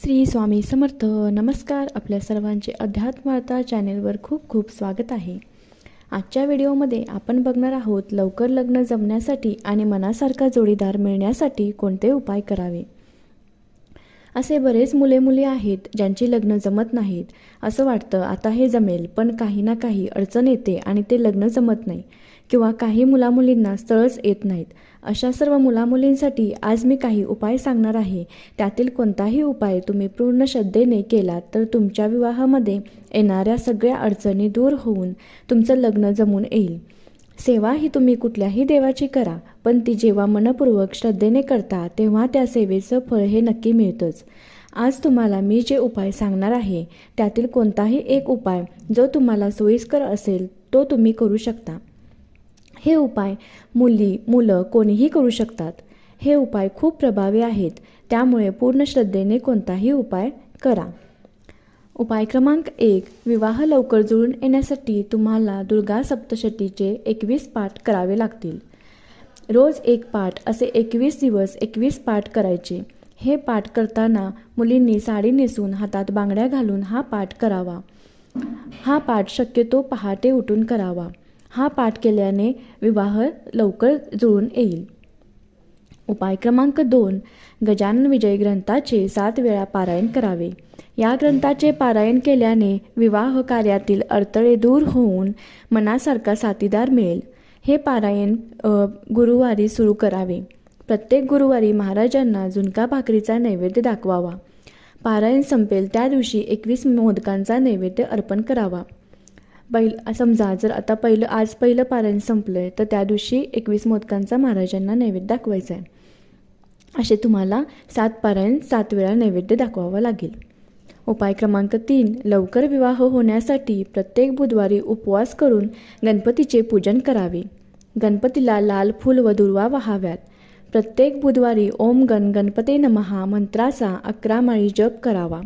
श्री स्वामी समर्थ. नमस्कार. आपल्या सर्वांचे अध्यात्मवार्ता चॅनेलवर खूप खूप स्वागत आहे. आजच्या व्हिडिओमध्ये आपण बघणार आहोत लवकर लग्न जमण्यासाठी आणि मनासारखा जोडीदार मिळण्यासाठी कोणते उपाय करावे. असे बरेच मुले आहेत ज्यांची लग्न जमत नाहीत. असं वाटतं आता हे जमेल, पण काही ना काही अडचण येते आणि ते लग्न जमत नाही, किंवा काही मुलामुलींना स्थळच येत नाहीत. अशा सर्व मुलामुलींसाठी आज मी काही उपाय सांगणार आहे. त्यातील कोणताही उपाय तुम्ही पूर्ण श्रद्धेने केलात तर तुमच्या विवाहामध्ये येणाऱ्या सगळ्या अडचणी दूर होऊन तुमचं लग्न जमून येईल. सेवा ही तुम्ही कुठल्याही देवाची करा, पण ती जेव्हा मनपूर्वक श्रद्धेने करता तेव्हा त्या सेवेचं फळ हे नक्की मिळतंच. आज तुम्हाला मी जे उपाय सांगणार आहे त्यातील कोणताही एक उपाय जो तुम्हाला सोयीस्कर असेल तो तुम्ही करू शकता. हे उपाय मुलं कोणीही करू शकतात. हे उपाय खूप प्रभावी आहेत, त्यामुळे पूर्ण श्रद्धेने कोणताही उपाय करा. उपाय क्रमांक 1. विवाह लवकर जुळून येण्यासाठी तुम्हाला दुर्गा सप्तशतीचे 21 पाठ करावे लागतील. रोज एक पाठ असे 21 दिवस 21 पाठ करायचे. हे पाठ करताना मुलींनी साडी नेसून हातात बांगड्या घालून हा पाठ करावा. हा पाठ शक्यतो पहाटे उठून करावा. हा पाठ केल्याने विवाह लवकर जुळून येईल. उपाय क्रमांक 2. गजानन विजय ग्रंथाचे 7 वेळा पारायण करावे. या ग्रंथाचे पारायण केल्याने विवाह कार्यातील अडथळे दूर होऊन मनासारखा साथीदार मिळेल. हे पारायण गुरुवारी सुरू करावे. प्रत्येक गुरुवारी महाराजांना झुणका भाकरीचा नैवेद्य दाखवावा. पारायण संपेल त्या दिवशी 21 मोदकांचा नैवेद्य अर्पण करावा. समजा जर आता आज पहिलं पारायण संपलंय तर त्या दिवशी 21 मोदकांचा महाराजांना नैवेद्य दाखवायचा आहे. असे तुम्हाला 7 पारायण 7 वेळा नैवेद्य दाखवावा लागेल. उपाय क्रमांक 3. लवकर विवाह होण्यासाठी प्रत्येक बुधवारी उपवास करून गणपतीचे पूजन करावे. गणपतीला लाल फूल व दुर्वा वाहाव्यात. प्रत्येक बुधवारी ओम गणपते नमः मंत्राचा 11 माळी जप करावा.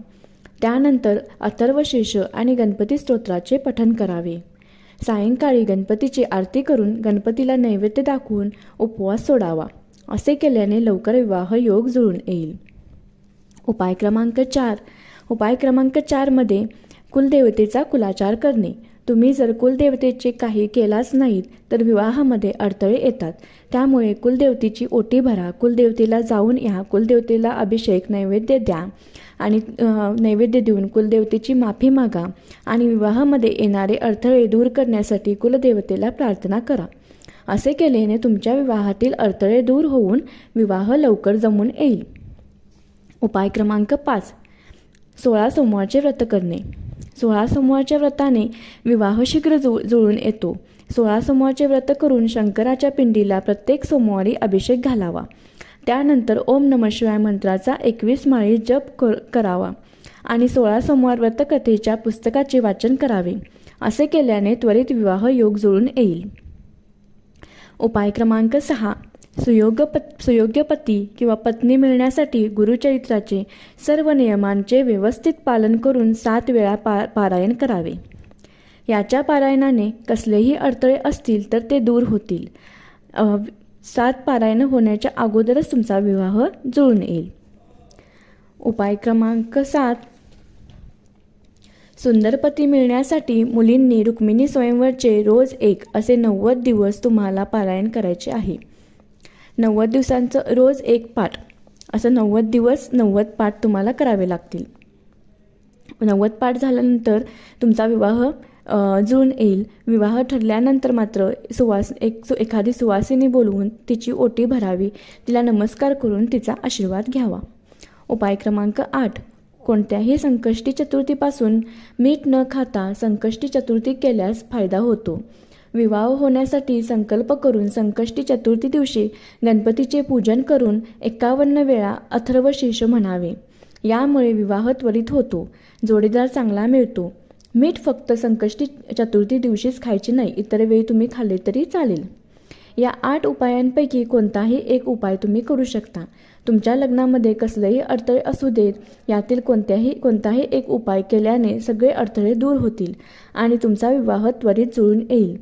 त्यानंतर अथर्वशीर्ष आणि गणपती स्तोत्राचे पठण करावे. सायंकाळी गणपतीची आरती करून गणपतीला नैवेद्य दाखवून उपवास सोडावा. असे केल्याने लवकर विवाह योग जुळून येईल. उपाय क्रमांक 4. उपाय क्रमांक 4 मध्ये कुलदेवतेचा कुलाचार करणे. तुम्ही जर कुलदेवतेचे काही केलाच नाहीत तर विवाहामध्ये अडथळे येतात. त्यामुळे कुलदेवतेची ओटी भरा, कुलदेवतेला जाऊन या, कुलदेवतेला अभिषेक नैवेद्य द्या आणि नैवेद्य देऊन कुलदेवतेची माफी मागा आणि विवाहामध्ये येणारे अडथळे दूर करण्यासाठी कुलदेवतेला प्रार्थना करा. असे केल्याने तुमच्या विवाहातील अडथळे दूर होऊन विवाह लवकर जमून येईल. उपाय क्रमांक 5. 16 सोमवारचे व्रत करणे. 16 सोमवारच्या व्रताने विवाह शीघ्र जुळून येतो. 16 सोमवारचे व्रत करून शंकराच्या पिंडीला प्रत्येक सोमवारी अभिषेक घालावा. त्यानंतर ओम नमः शिवाय मंत्राचा 21 माळी जप करावा आणि 16 सोमवार व्रतकथेच्या पुस्तकाचे वाचन करावे. असे केल्याने त्वरित विवाह योग जुळून येईल. उपाय क्रमांक 6. सुयोग्य पती किंवा पत्नी मिळण्यासाठी गुरुचरित्राचे सर्व नियमांचे व्यवस्थित पालन करून 7 वेळा पारायण करावे. याच्या पारायणाने कसलेही अडथळे असतील तर ते दूर होतील. 7 पारायण होण्याच्या अगोदरच तुमचा विवाह जुळून येईल. उपाय क्रमांक 7. सुंदर पती मिळण्यासाठी मुलींनी रुक्मिणी स्वयंवरचे रोज एक असे 90 दिवस तुम्हाला पारायण करायचे आहे. 90 दिवसांचं रोज एक पाठ असं 90 दिवस 90 पाठ तुम्हाला करावे लागतील. 90 पाठ झाल्यानंतर तुमचा विवाह जुळून येईल. विवाह ठरल्यानंतर मात्र एखादी सुवासिनी बोलवून तिची ओटी भरावी, तिला नमस्कार करून तिचा आशीर्वाद घ्यावा. उपाय क्रमांक 8. कोणत्याही संकष्टी चतुर्थीपासून मीठ न खाता संकष्टी चतुर्थी केल्यास फायदा होतो. विवाह होण्यासाठी संकल्प करून संकष्टी चतुर्थी दिवशी गणपतीचे पूजन करून 51 वेळा अथर्वशीर्ष म्हणावे. यामुळे विवाह त्वरित होतो, जोडीदार चांगला मिळतो. मीठ फक्त संकष्टी चतुर्थी दिवशीच खायचे नाही, इतर वेळी तुम्ही खाल्ले तरी चालेल. या 8 उपायांपैकी कोणताही एक उपाय तुम्ही करू शकता. तुमच्या लग्नामध्ये कसलेही अडथळे असू देत, यातील कोणताही एक उपाय केल्याने सगळे अडथळे दूर होतील आणि तुमचा विवाह त्वरित जुळून येईल.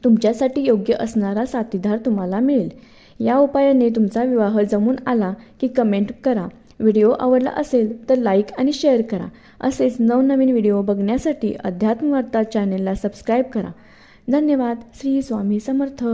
तुमच्यासाठी योग्य असणारा साथीदार तुम्हाला मिळेल. या उपायाने तुमचा विवाह जमून आला की कमेंट करा. व्हिडिओ आवडला असेल तर लाईक आणि शेअर करा. असेच नवनवीन व्हिडिओ बघण्यासाठी अध्यात्मवार्ता चॅनेलला सबस्क्राईब करा. धन्यवाद. श्री स्वामी समर्थ.